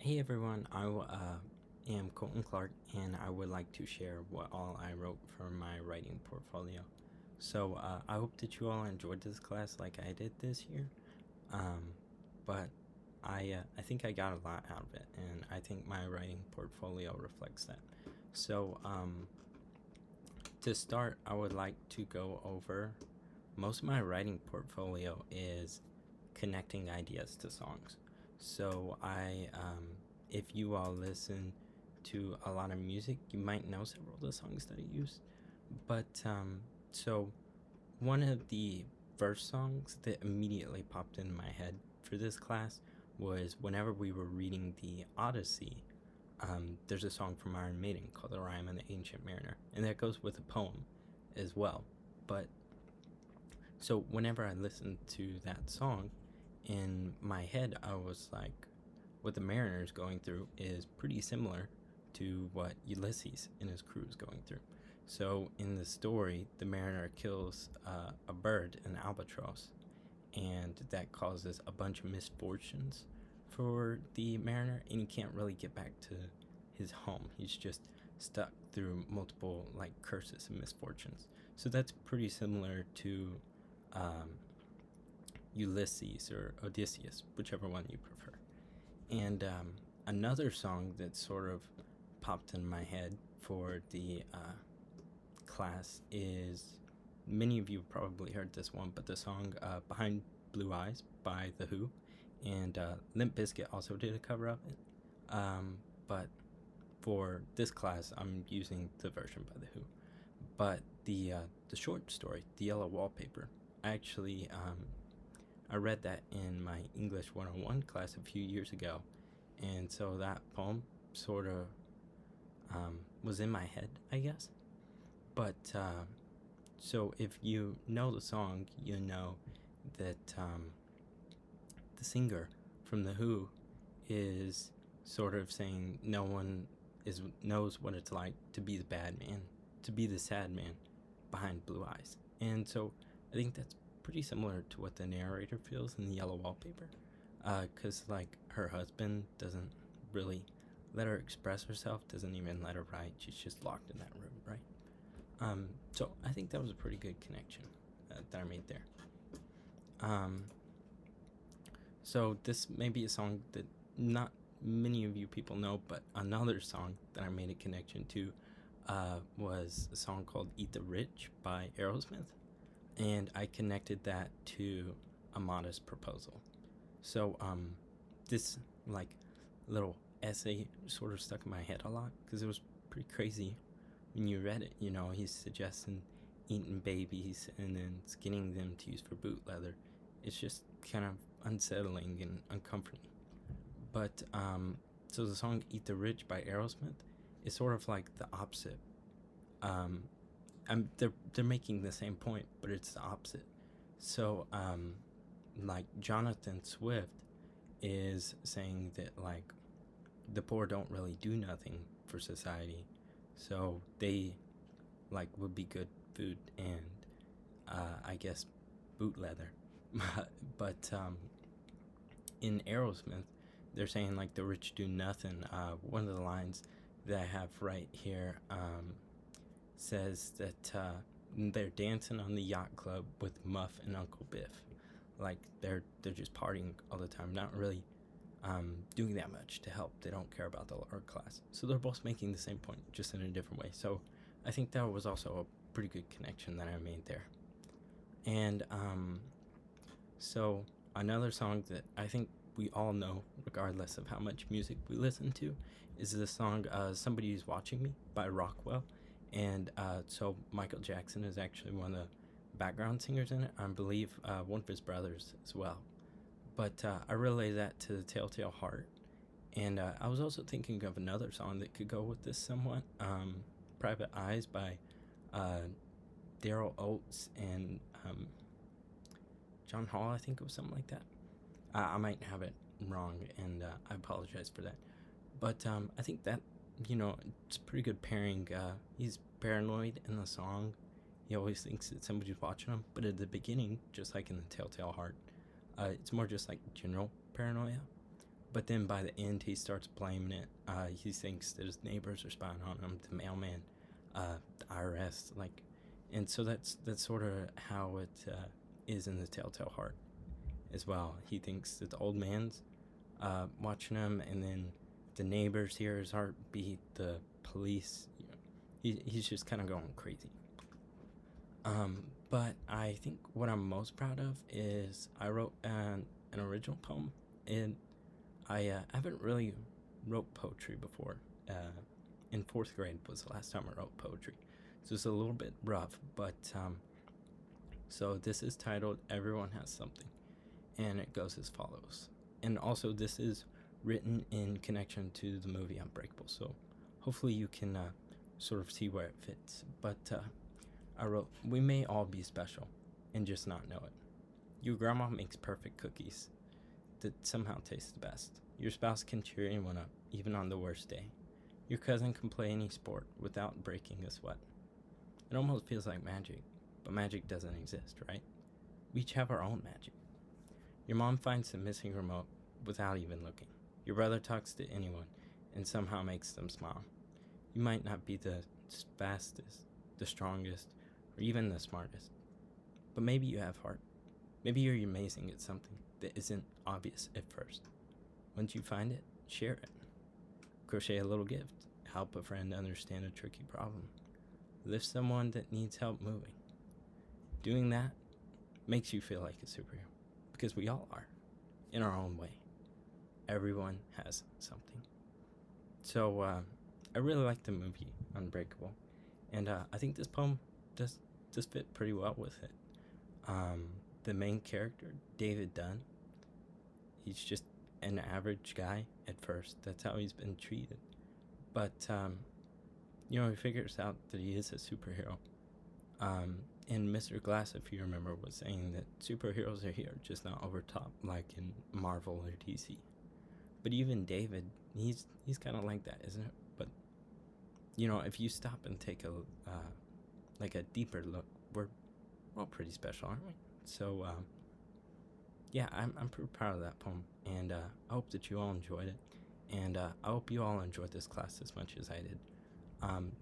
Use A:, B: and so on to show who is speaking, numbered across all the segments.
A: Hey everyone, am Colton Clark, and I would like to share what all I wrote for my writing portfolio. I hope that you all enjoyed this class like I did this year. Um, but I think I got a lot out of it, and I think my writing portfolio reflects that. So, um, to start, I would like to go over most of my writing portfolio is connecting ideas to songs. If you all listen to a lot of music, you might know several of the songs that I use. But so one of the first songs that immediately popped in my head for this class was whenever we were reading the Odyssey. There's a song from Iron Maiden called "The Rime and the Ancient Mariner," and that goes with a poem as well. But so whenever I listened to that song, in my head, I was like, what the mariner is going through is pretty similar to what Ulysses and his crew is going through. So in the story, the mariner kills a bird, an albatross, and that causes a bunch of misfortunes for the mariner, and he can't really get back to his home. He's just stuck through multiple like curses and misfortunes. So that's pretty similar to um, Ulysses or Odysseus, whichever one you prefer. And another song that sort of popped in my head for the class is many of you have probably heard this one, but the song Behind Blue Eyes by The Who. And Limp Bizkit also did a cover of it. But for this class, I'm using the version by The Who. But the short story, The Yellow Wallpaper, actually I read that in my English 101 class a few years ago, and so that poem sort of was in my head, I guess. But so if you know the song, you know that the singer from The Who is sort of saying no one knows what it's like to be the bad man, to be the sad man behind blue eyes. And so I think that's pretty similar to what the narrator feels in The Yellow Wallpaper. Because, like, her husband doesn't really let her express herself, doesn't even let her write. She's just locked in that room, right? So I think that was a pretty good connection that I made there. Um, so this may be a song that not many of you people know, but another song that I made a connection to was a song called "Eat the Rich" by Aerosmith, and I connected that to A Modest Proposal. So this like little essay sort of stuck in my head a lot because it was pretty crazy when you read it. You know, he's suggesting eating babies and then skinning them to use for boot leather. It's just kind of unsettling and uncomforting. But so the song "Eat the Rich" by Aerosmith is sort of like the opposite. Um, they're making the same point, but it's the opposite. So like Jonathan Swift is saying that like the poor don't really do nothing for society, so they like would be good food and I guess boot leather. But in Aerosmith, they're saying like the rich do nothing. One of the lines that I have right here says that they're dancing on the yacht club with Muff and Uncle Biff. Like they're just partying all the time, not really doing that much to help. They don't care about the lower class. So they're both making the same point, just in a different way. So I think that was also a pretty good connection that I made there. And so another song that I think we all know, regardless of how much music we listen to, is the song "Somebody's Watching Me" by Rockwell. And so Michael Jackson is actually one of the background singers in it. I believe one of his brothers as well. But I relay that to the Telltale Heart. And I was also thinking of another song that could go with this somewhat. Private Eyes by Daryl Oates and John Hall, I think it was something like that. I might have it wrong, and I apologize for that. But I think that, it's a pretty good pairing. He's paranoid in the song. He always thinks that somebody's watching him. But at the beginning, just like in the Telltale Heart, it's more just like general paranoia. But then by the end, he starts blaming it. He thinks that his neighbors are spying on him, the mailman, the IRS, like, and so that's sort of how it is in the Telltale Heart as well. He thinks that the old man's watching him, and then the neighbors hear his heartbeat, the police. He's just kind of going crazy. But I think what I'm most proud of is I wrote an original poem, and I haven't really wrote poetry before. In fourth grade was the last time I wrote poetry, so it's a little bit rough. But so this is titled "Everyone Has Something," and it goes as follows. And also, this is written in connection to the movie Unbreakable, so hopefully you can sort of see where it fits. But I wrote, "We may all be special and just not know it. Your grandma makes perfect cookies that somehow taste the best. Your spouse can cheer anyone up, even on the worst day. Your cousin can play any sport without breaking a sweat. It almost feels like magic, but magic doesn't exist, right? We each have our own magic. Your mom finds the missing remote without even looking. Your brother talks to anyone and somehow makes them smile. You might not be the fastest, the strongest, or even the smartest, but maybe you have heart. Maybe you're amazing at something that isn't obvious at first. Once you find it, share it. Crochet a little gift. Help a friend understand a tricky problem. Lift someone that needs help moving. Doing that makes you feel like a superhero, because we all are, in our own way. Everyone has something." So I really like the movie Unbreakable, and I think this poem does fit pretty well with it. The main character, David Dunn, he's just an average guy at first. That's how he's been treated. But, he figures out that he is a superhero. And Mr. Glass, if you remember, was saying that superheroes are here, just not over top like in Marvel or DC. But even David, he's kind of like that, isn't it? But, if you stop and take a deeper look, we're all pretty special, aren't we? So, yeah, I'm pretty proud of that poem, and I hope that you all enjoyed it, and I hope you all enjoyed this class as much as I did.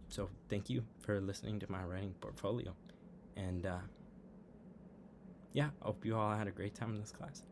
A: So thank you for listening to my writing portfolio, and yeah, I hope you all had a great time in this class.